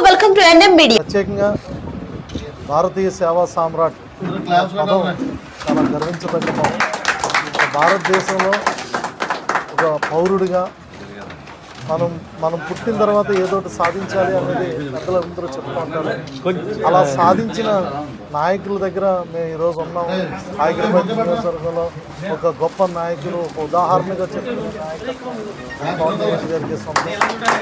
Welcome to NM media. ప్రత్యేకంగా భారతీయ సేవా సామ్రాట్ పదం చాలా గర్వించదగ్గ పదం. భారతదేశంలో ఒక పౌరుడిగా మనం పుట్టిన తర్వాత ఏదో ఒకటి సాధించాలి అనేది పెద్దలందరూ చెప్తూ ఉంటారు. అలా సాధించిన నాయకుల దగ్గర మేము ఈరోజు ఉన్నాము. హైదరాబాద్ నియోజకవర్గంలో ఒక గొప్ప నాయకులు, ఒక ఉదాహరణగా చెప్తున్న నాయకత్వం పవన్ కళ్యాణ్ గారికి సొంతం.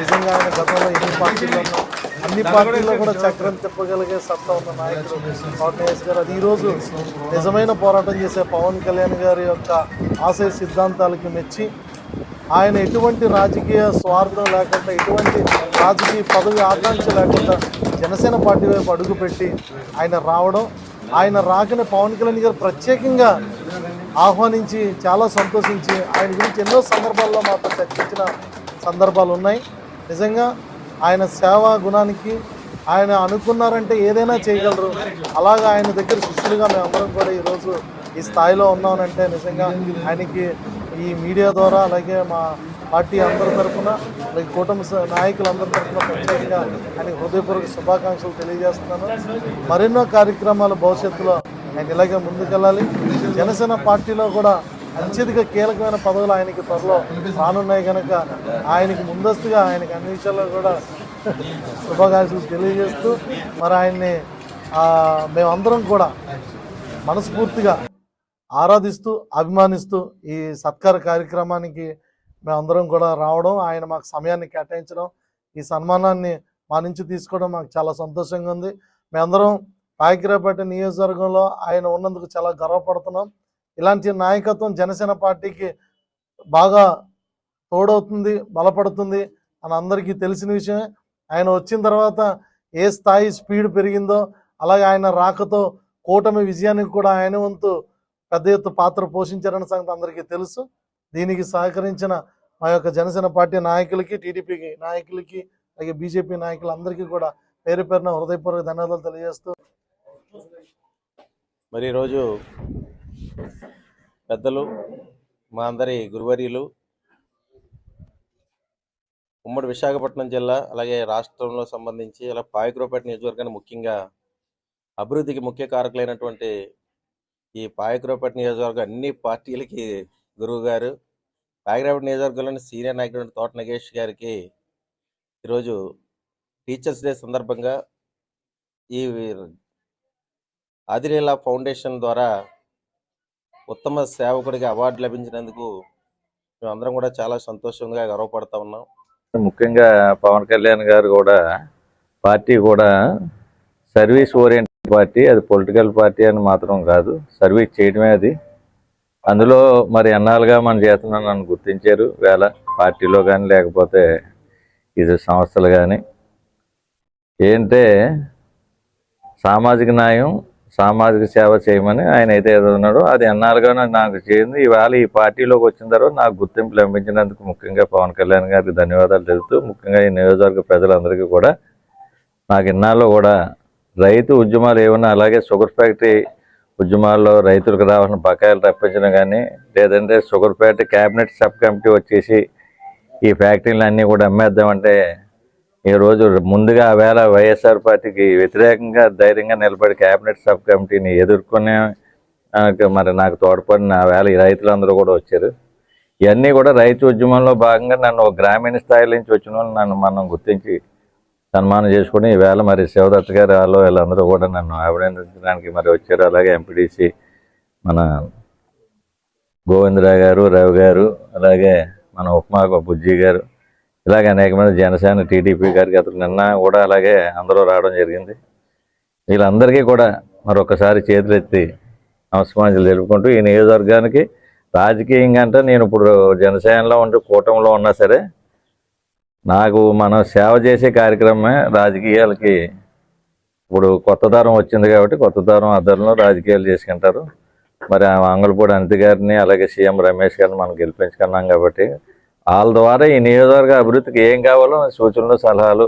నిజంగా ఆయన గతంలో ఎన్ని పార్టీలు ఉన్నా అన్ని పార్టీల్లో కూడా చక్రం తిప్పగలిగే సత్తా ఉన్న నాయకులు పవన్ కళ్యాణ్ గారు. అది ఈరోజు నిజమైన పోరాటం చేసే పవన్ కళ్యాణ్ గారి యొక్క ఆశయ సిద్ధాంతాలకి మెచ్చి ఆయన ఎటువంటి రాజకీయ స్వార్థం లేకుండా, ఎటువంటి రాజకీయ పదవి ఆకాంక్ష లేకుండా జనసేన పార్టీ వైపు అడుగుపెట్టి ఆయన రావడం, ఆయన రాకనే పవన్ కళ్యాణ్ గారు ప్రత్యేకంగా ఆహ్వానించి చాలా సంతోషించి ఆయన గురించి ఎన్నో సందర్భాల్లో మాతో చర్చించిన సందర్భాలు ఉన్నాయి. నిజంగా ఆయన సేవా గుణానికి ఆయన అనుకున్నారంటే ఏదైనా చేయగలరు. అలాగా ఆయన దగ్గర శిష్యులుగా మేమందరం కూడా ఈరోజు ఈ స్థాయిలో ఉన్నామనంటే నిజంగా ఆయనకి ఈ మీడియా ద్వారా, అలాగే మా పార్టీ అందరి తరఫున, అలాగే కూటమి నాయకులందరి తరఫున ప్రత్యేకంగా ఆయనకి హృదయపూర్వక శుభాకాంక్షలు తెలియజేస్తున్నాను. మరెన్నో కార్యక్రమాలు భవిష్యత్తులో ఆయన ఇలాగే ముందుకెళ్ళాలి. జనసేన పార్టీలో కూడా అత్యధిక కీలకమైన పదవులు ఆయనకి త్వరలో రానున్నాయి కనుక ఆయనకి ముందస్తుగా ఆయనకి అన్ని విషయాల్లో కూడా శుభాకాంక్షలు తెలియజేస్తూ మరి ఆయన్ని మేమందరం కూడా మనస్ఫూర్తిగా ఆరాధిస్తూ అభిమానిస్తూ ఈ సత్కార కార్యక్రమానికి మేమందరం కూడా రావడం, ఆయన మాకు సమయాన్ని కేటాయించడం, ఈ సన్మానాన్ని మా నుంచి తీసుకోవడం మాకు చాలా సంతోషంగా ఉంది. మేమందరం పాయకరావుపేట నియోజకవర్గంలో ఆయన ఉన్నందుకు చాలా గర్వపడుతున్నాం. ఇలాంటి నాయకత్వం జనసేన పార్టీకి బాగా తోడవుతుంది, బలపడుతుంది అని అందరికీ తెలిసిన విషయమే. ఆయన వచ్చిన తర్వాత ఏ స్థాయి స్పీడ్ పెరిగిందో, అలాగే ఆయన రాకతో కూటమి విజయానికి కూడా ఆయన వంతు పెద్ద ఎత్తు పాత్ర పోషించారన్న సంగతి అందరికీ తెలుసు. దీనికి సహకరించిన మా యొక్క జనసేన పార్టీ నాయకులకి, టీడీపీ నాయకులకి, అలాగే బీజేపీ నాయకులందరికీ కూడా పేరు పేరున హృదయపూర్వక ధన్యవాదాలు తెలియజేస్తూ, మరి ఈరోజు పెద్దలు, మా అందరి గురువర్యులు, ఉమ్మడి విశాఖపట్నం జిల్లా అలాగే రాష్ట్రంలో సంబంధించి అలా పాయకరావుపేట నియోజకవర్గాన్ని ముఖ్యంగా అభివృద్ధికి ముఖ్య కారకులైనటువంటి ఈ పాయకరావుపేట నియోజకవర్గం అన్ని పార్టీలకి గురువు గారు, పాయకరావుపేట నియోజకవర్గంలోని సీనియర్ నాయకుడు తోట నగేష్ గారికి ఈరోజు టీచర్స్ డే సందర్భంగా ఈ ఆదిరేలా ఫౌండేషన్ ద్వారా ఉత్తమ సేవకుడికి అవార్డు లభించినందుకు మేమందరం కూడా చాలా సంతోషంగా గర్వపడతా ఉన్నాం. ముఖ్యంగా పవన్ కళ్యాణ్ గారు కూడా పార్టీ కూడా సర్వీస్ ఓరియంటెడ్ పార్టీ, అది పొలిటికల్ పార్టీ అని మాత్రం కాదు, సర్వీస్ చేయడమే అది. అందులో మరి ఎన్నాళ్ళుగా మన చేతన నన్ను గుర్తించారు. వేళ పార్టీలో కానీ లేకపోతే ఇది సంస్థలు కానీ ఏంటంటే సామాజిక న్యాయం, సామాజిక సేవ చేయమని ఆయన అయితే ఏదో ఉన్నాడో అది ఎన్నాళ్ళుగా నాకు చేయింది. ఇవాళ ఈ పార్టీలోకి వచ్చిన తర్వాత నాకు గుర్తింపు లభించినందుకు ముఖ్యంగా పవన్ కళ్యాణ్ గారికి ధన్యవాదాలు తెలుపుతూ, ముఖ్యంగా ఈ నియోజకవర్గ ప్రజలందరికీ కూడా నాకు ఇన్నాళ్ళు కూడా రైతు ఉద్యమాలు ఏమన్నా, అలాగే షుగర్ ఫ్యాక్టరీ ఉద్యమాల్లో రైతులకు రావాల్సిన బకాయిలు రప్పించడం కానీ, లేదంటే sugar factory cabinet sub committee వచ్చేసి ఈ ఫ్యాక్టరీలు అన్నీ కూడా అమ్మేద్దామంటే ఈరోజు ముందుగా ఆ వేళ వైఎస్ఆర్ పార్టీకి వ్యతిరేకంగా ధైర్యంగా నిలబడి క్యాబినెట్ సబ్ కమిటీని ఎదుర్కొనే మరి నాకు తోడ్పడిన ఆ వేళ ఈ రైతులందరూ కూడా వచ్చారు. ఇవన్నీ కూడా రైతు ఉద్యమంలో భాగంగా నన్ను గ్రామీణ స్థాయి నుంచి వచ్చిన వాళ్ళు నన్ను మనం గుర్తించి సన్మానం చేసుకుని ఈవేళ మరి శివదత్త గారు వాళ్ళు వీళ్ళందరూ కూడా నన్ను అభినందించడానికి మరి వచ్చారు. అలాగే ఎంపీడీసీ మన గోవిందరావు గారు, రవి గారు, అలాగే మన ఉప్మా బుజ్జి గారు, ఇలాగే అనేక మంది జనసేన టీడీపీ గారికి అతను నిన్న కూడా అలాగే అందరూ రావడం జరిగింది. వీళ్ళందరికీ కూడా మరొకసారి చేతులెత్తి నమస్కారాలు తెలుపుకుంటూ ఈ నియోజకవర్గానికి రాజకీయంగా అంటే నేను ఇప్పుడు జనసేనలో ఉంటూ కూటమిలో ఉన్నా సరే నాకు మనం సేవ చేసే కార్యక్రమమే రాజకీయాలకి. ఇప్పుడు కొత్త తరం వచ్చింది కాబట్టి కొత్త తరం ఆధ్వర్యంలో రాజకీయాలు చేసుకుంటారు. మరి అంగళపూడి అనిత గారిని అలాగే సీఎం రమేష్ గారిని మనం గెలిపించుకున్నాం కాబట్టి వాళ్ళ ద్వారా ఈ నియోజకవర్గ అభివృద్ధికి ఏం కావాలో సూచనలు, సలహాలు,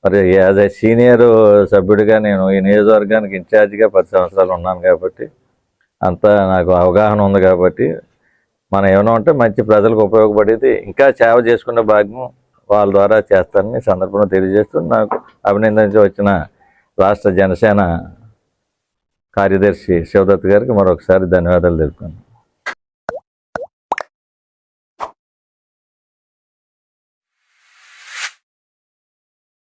మరి యాజ్ ఏ సీనియర్ సభ్యుడిగా నేను ఈ నియోజకవర్గానికి ఇన్ఛార్జిగా 10 సంవత్సరాలు ఉన్నాను కాబట్టి అంతా నాకు అవగాహన ఉంది. కాబట్టి మనం ఏమైనా ఉంటే మంచి ప్రజలకు ఉపయోగపడేది ఇంకా సేవ చేసుకునే భాగ్యం వాళ్ళ ద్వారా చేస్తానని ఈ సందర్భంలో తెలియజేస్తూ నాకు అభినందించి వచ్చిన రాష్ట్ర జనసేన కార్యదర్శి శివదత్ గారికి మరొకసారి ధన్యవాదాలు తెలుపుతున్నాను.